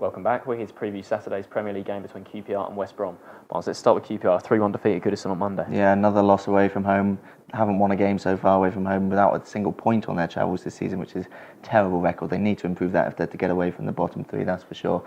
Welcome back. We're here to preview Saturday's Premier League game between QPR and West Brom. Barnes, let's start with QPR. 3-1 defeat at Goodison on Monday. Yeah, another loss away from home. Haven't won a game so far away from home without a single point on their travels this season, which is a terrible record. They need to improve that if they're to get away from the bottom three, that's for sure.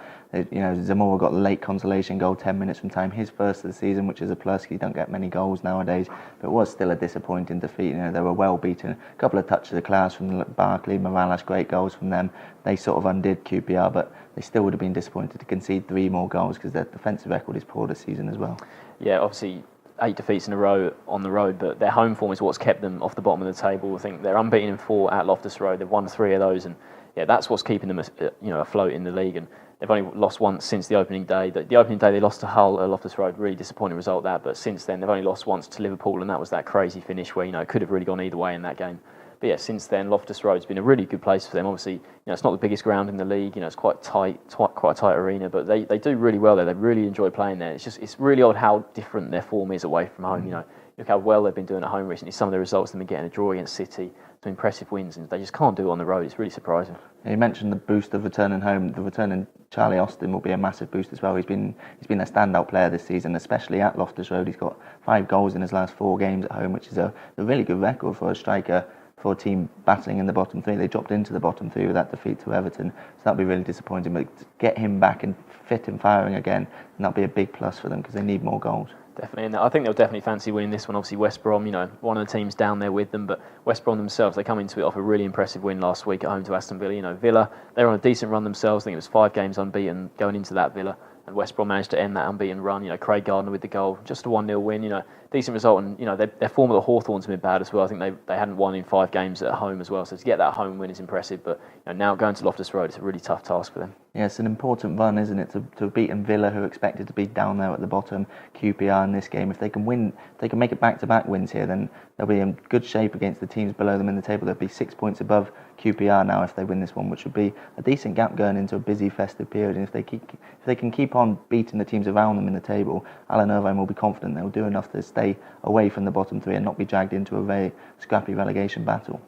Zamora got the late consolation goal 10 minutes from time, his first of the season, which is a plus. You don't get many goals nowadays, but it was still a disappointing defeat. They were well beaten. A couple of touches of class from Barkley, Morales, great goals from them. They sort of undid QPR, but they still would have been disappointed to concede 3 more goals because their defensive record is poor this season as well. Yeah, obviously 8 defeats in a row on the road, but their home form is what's kept them off the bottom of the table. I think they're unbeaten in 4 at Loftus Road. They've won 3 of those, and yeah, that's what's keeping them, afloat in the league. And they've only lost once since the opening day. The opening day they lost to Hull at Loftus Road, really disappointing result that. But since then they've only lost once to Liverpool, and that was that crazy finish where it could have really gone either way in that game. But yeah, since then Loftus Road's been a really good place for them. Obviously, it's not the biggest ground in the league. It's quite tight, quite a tight arena, but they do really well there. They really enjoy playing there. It's really odd how different their form is away from home. Look how well they've been doing at home recently. Some of the results they've been getting: a draw against City, some impressive wins, and they just can't do it on the road. It's really surprising. You mentioned the boost of returning home. The return in Charlie Austin will be a massive boost as well. He's been a standout player this season, especially at Loftus Road. He's got 5 goals in his last 4 games at home, which is a really good record for a striker. For a team battling in the bottom 3, they dropped into the bottom 3 with that defeat to Everton, so that'll be really disappointing. But to get him back and fit and firing again, and that'll be a big plus for them because they need more goals. Definitely, and I think they'll definitely fancy winning this one. Obviously, West Brom, one of the teams down there with them, but West Brom themselves, they come into it off a really impressive win last week at home to Aston Villa. Villa, they're on a decent run themselves. I think it was 5 games unbeaten going into that Villa, and West Brom managed to end that unbeaten run. Craig Gardner with the goal, just a 1-0 win. Decent result, and their form at the Hawthorn's been bad as well. I think they hadn't won in 5 games at home as well. So to get that home win is impressive. But now going to Loftus Road, it's a really tough task for them. Yeah, it's an important run, isn't it, to have beaten Villa, who are expected to be down there at the bottom. QPR in this game, if they can win, if they can make it back-to-back wins here, then they'll be in good shape against the teams below them in the table. They'll be 6 points above QPR now if they win this one, which would be a decent gap going into a busy festive period. And if they can keep on beating the teams around them in the table, Alan Irvine will be confident they'll do enough to stay away from the bottom 3 and not be dragged into a very scrappy relegation battle.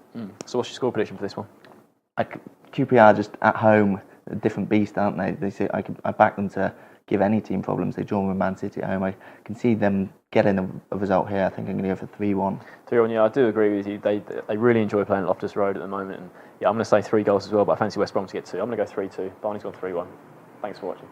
So what's your score prediction for this one? QPR just at home, a different beast, aren't they? They say I back them to give any team problems. They draw with Man City at home. I can see them getting a result here. I think I'm going to go for 3-1. 3-1, yeah, I do agree with you. They really enjoy playing at Loftus Road at the moment. And yeah, I'm going to say 3 goals as well, but I fancy West Brom to get 2. I'm going to go 3-2. Barney's gone 3-1. Thanks for watching.